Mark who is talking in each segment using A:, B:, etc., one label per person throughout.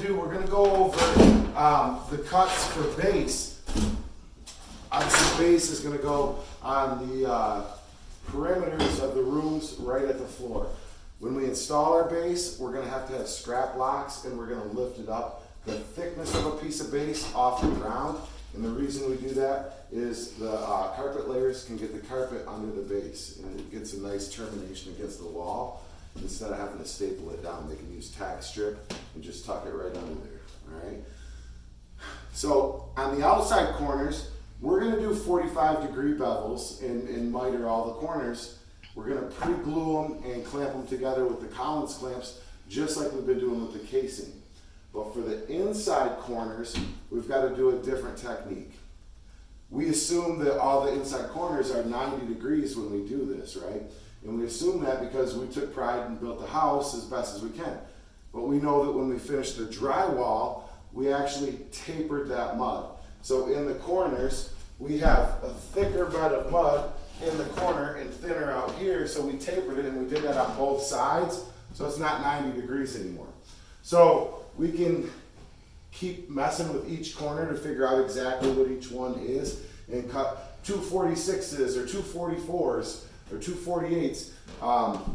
A: do, we're gonna go over the cuts for base. Obviously base is gonna go on the perimeters of the rooms right at the floor. When we install our base, we're gonna have to have scrap locks and we're gonna lift it up the thickness of a piece of base off the ground. And the reason we do that is the carpet layers can get the carpet under the base and it gets a nice termination against the wall. Instead of having to staple it down, they can use tack strip and just tuck it right under there, all right? So on the outside corners, we're gonna do 45-degree bevels and miter all the corners. We're gonna pre-glue them and clamp them together with the Collins clamps, just like we've been doing with the casing. But for the inside corners, we've got to do a different technique. We assume that all the inside corners are 90 degrees when we do this, right? And we assume that because we took pride and built the house as best as we can. But we know that when we finish the drywall, we actually tapered that mud. So in the corners, we have a thicker bed of mud in the corner and thinner out here, so we tapered it and we did that on both sides, so it's not 90 degrees anymore. So we can keep messing with each corner to figure out exactly what each one is and cut 246s or 244s or 248s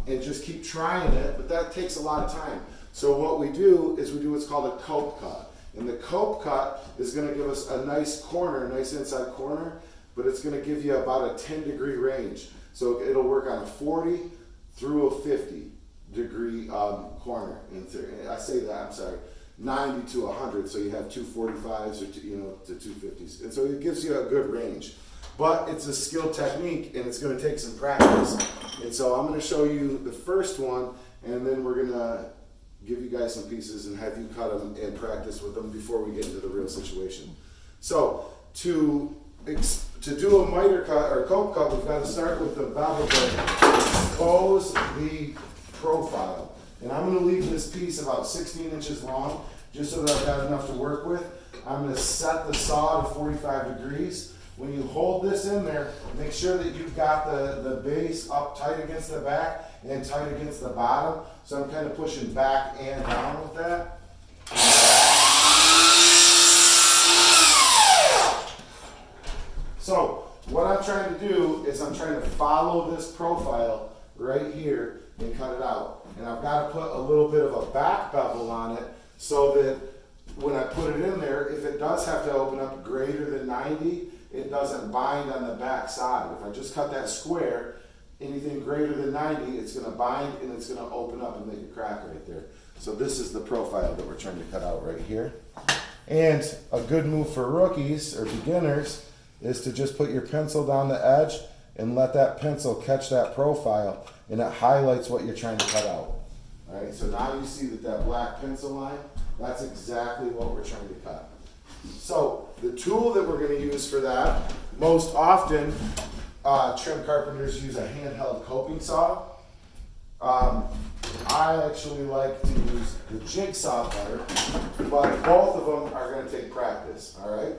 A: and just keep trying it, but that takes a lot of time. So what we do is we do what's called a cope cut. And the cope cut is gonna give us a nice corner, a nice inside corner, but it's gonna give you about a 10-degree range. So it'll work on a 40 through a 50-degree corner. I say that, I'm sorry, 90 to 100, so you have 245s or to 250s. And so it gives you a good range. But it's a skill technique and it's gonna take some practice. And so I'm gonna show you the first one and then we're gonna give you guys some pieces and have you cut them and practice with them before we get into the real situation. So to do a miter cut or cope cut, we've got to start with the bevel to expose the profile. And I'm going to leave this piece about 16 inches long just so that I've got enough to work with. I'm going to set the saw to 45 degrees. When you hold this in there, make sure that you've got the base up tight against the back and tight against the bottom. So I'm kind of pushing back and down with that. So what I'm trying to do is I'm trying to follow this profile right here and cut it out. And I've got to put a little bit of a back bevel on it so that when I put it in there, if it does have to open up greater than 90, it doesn't bind on the back side. If I just cut that square, anything greater than 90, it's going to bind and it's going to open up and make a crack right there. So this is the profile that we're trying to cut out right here. And a good move for rookies or beginners is to just put your pencil down the edge and let that pencil catch that profile and it highlights what you're trying to cut out. All right, so now you see that black pencil line, that's exactly what we're trying to cut. So the tool that we're going to use for that, most often trim carpenters use a handheld coping saw. I actually like to use the jigsaw better, but both of them are going to take practice, all right?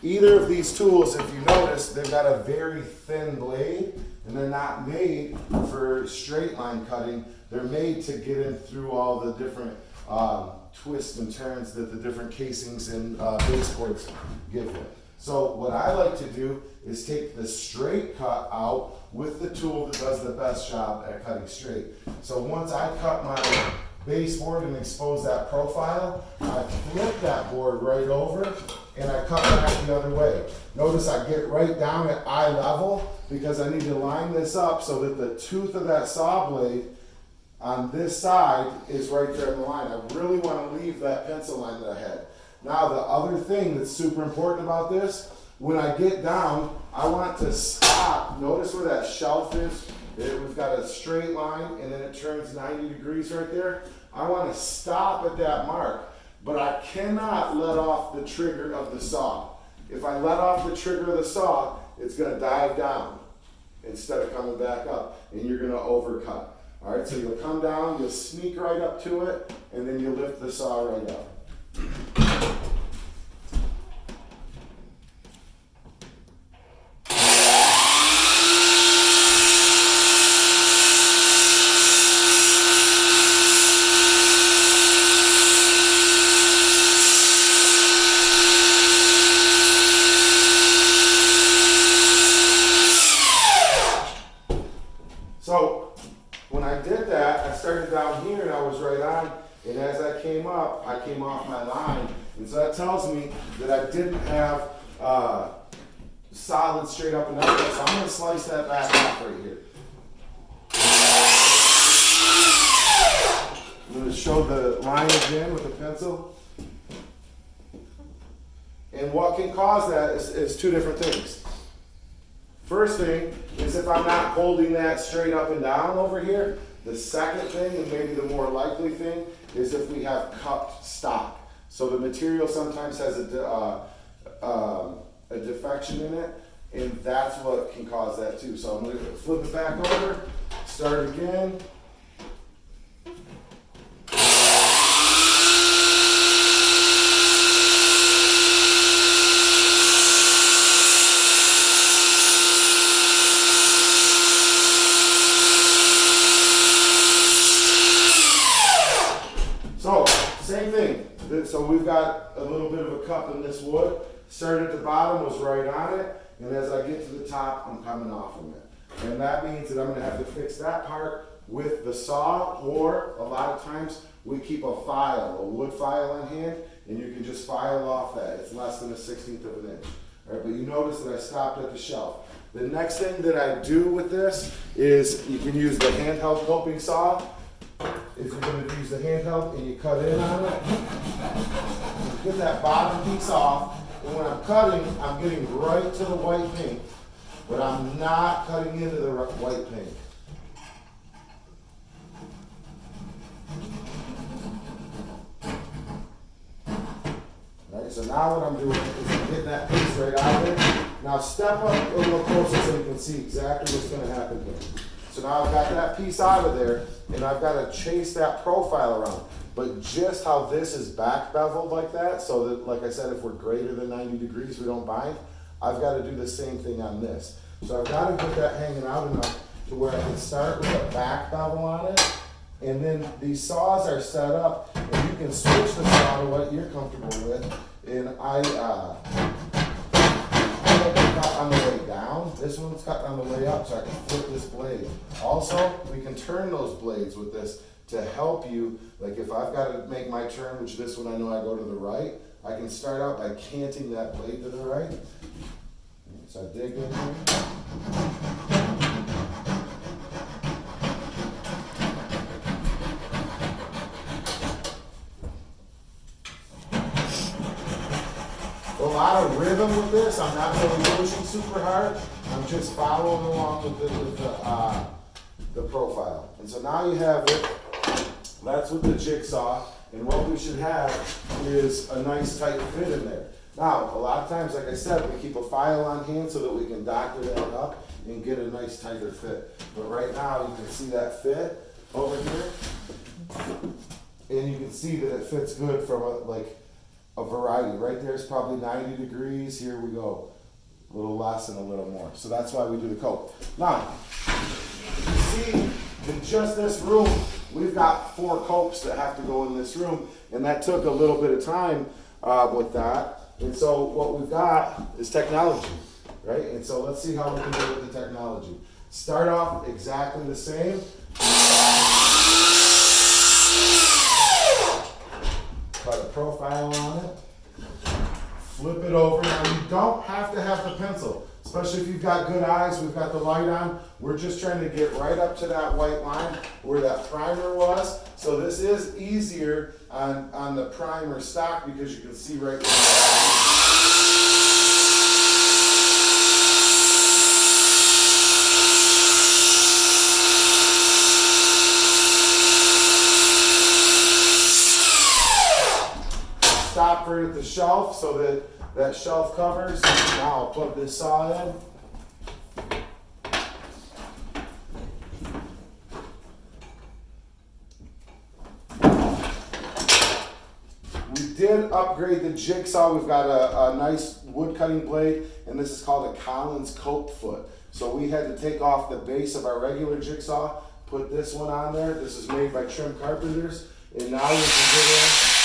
A: Either of these tools, if you notice, they've got a very thin blade and they're not made for straight line cutting. They're made to get in through all the different twists and turns that the different casings and baseboards give you. So what I like to do is take the straight cut out with the tool that does the best job at cutting straight. So once I cut my baseboard and expose that profile, I flip that board right over and I cut back the other way. Notice I get right down at eye level because I need to line this up so that the tooth of that saw blade on this side is right there in the line. I really want to leave that pencil line that I had. Now the other thing that's super important about this, when I get down, I want to stop. Notice where that shelf is? We've got a straight line and then it turns 90 degrees right there. I want to stop at that mark, but I cannot let off the trigger of the saw. If I let off the trigger of the saw, it's going to dive down instead of coming back up and you're going to overcut. All right, so you'll come down, you'll sneak right up to it, and then you lift the saw right up. came up, I came off my line. And so that tells me that I didn't have solid straight up and down. So I'm going to slice that back off right here. I'm going to show the line again with a pencil. And what can cause that is two different things. First thing is if I'm not holding that straight up and down over here. The second thing, and maybe the more likely thing, is if we have cupped stock. So the material sometimes has a defection in it, and that's what can cause that too. So I'm going to flip it back over, start again. So, same thing. So we've got a little bit of a cup in this wood. Started at the bottom, was right on it, and as I get to the top, I'm coming off of it. And that means that I'm going to have to fix that part with the saw, or a lot of times we keep a file, a wood file on hand, and you can just file off that. It's less than a 1/16 of an inch. All right, but you notice that I stopped at the shelf. The next thing that I do with this is you can use the handheld coping saw. If you're going to use the handheld and you cut in on it, you get that bottom piece off, and when I'm cutting, I'm getting right to the white paint, but I'm not cutting into the white paint. All right, so now what I'm doing is I'm getting that piece right out of there. Now step up a little closer so you can see exactly what's going to happen here. So now I've got that piece out of there, and I've got to chase that profile around. But just how this is back beveled like that, so that, like I said, if we're greater than 90 degrees, we don't bind, I've got to do the same thing on this. So I've got to get that hanging out enough to where I can start with a back bevel on it, and then these saws are set up, and you can switch the saw to what you're comfortable with. And I like to cut on the way down. This one's cut on the way up, so I can flip this blade. Also, we can turn those blades with this to help you. Like if I've got to make my turn, which this one I know I go to the right, I can start out by canting that blade to the right. So I dig in here. A lot of rhythm with this. I'm not really pushing super hard. I'm just following along with the profile. And so now you have it. That's with the jigsaw. And what we should have is a nice tight fit in there. Now, a lot of times, like I said, we keep a file on hand so that we can doctor that up and get a nice tighter fit. But right now, you can see that fit over here. And you can see that it fits good from a variety. Right there is probably 90 degrees. Here we go. A little less and a little more. So that's why we do the coat. Now, you see, in just this room, we've got 4 copes that have to go in this room. And that took a little bit of time with that. And so what we've got is technology, right? And so let's see how we can do it with the technology. Start off exactly the same. Cut a profile on it. Flip it over. Now you don't have to have the pencil, especially if you've got good eyes. We've got the light on. We're just trying to get right up to that white line where that primer was. So this is easier on the primer stock because you can see right there. Stop right at the shelf so that that shelf covers. Now I'll plug this saw in. We did upgrade the jigsaw. We've got a nice wood cutting blade, and this is called a Collins cope foot. So we had to take off the base of our regular jigsaw, put this one on there. This is made by Trim Carpenters, and now you can get in.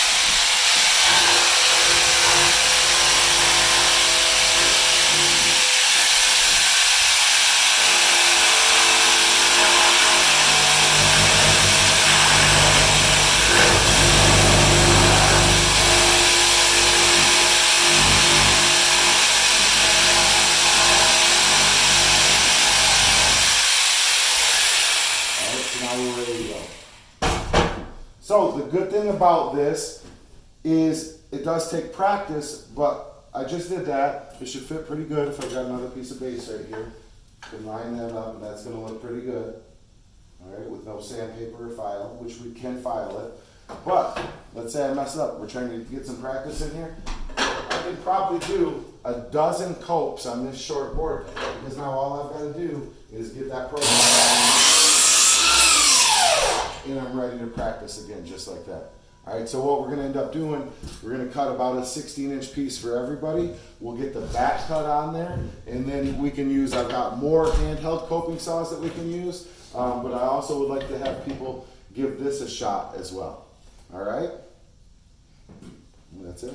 A: about this is it does take practice, but I just did that. It should fit pretty good if I got another piece of base right here. Can line that up, and that's gonna look pretty good. All right, with no sandpaper or file, which we can file it. But let's say I mess up. We're trying to get some practice in here. I can probably do a dozen copes on this short board because now all I've got to do is get that profile and I'm ready to practice again, just like that. All right, so what we're going to end up doing, we're going to cut about a 16-inch piece for everybody. We'll get the back cut on there, and then we can use, I've got more handheld coping saws that we can use, but I also would like to have people give this a shot as well. All right? And that's it.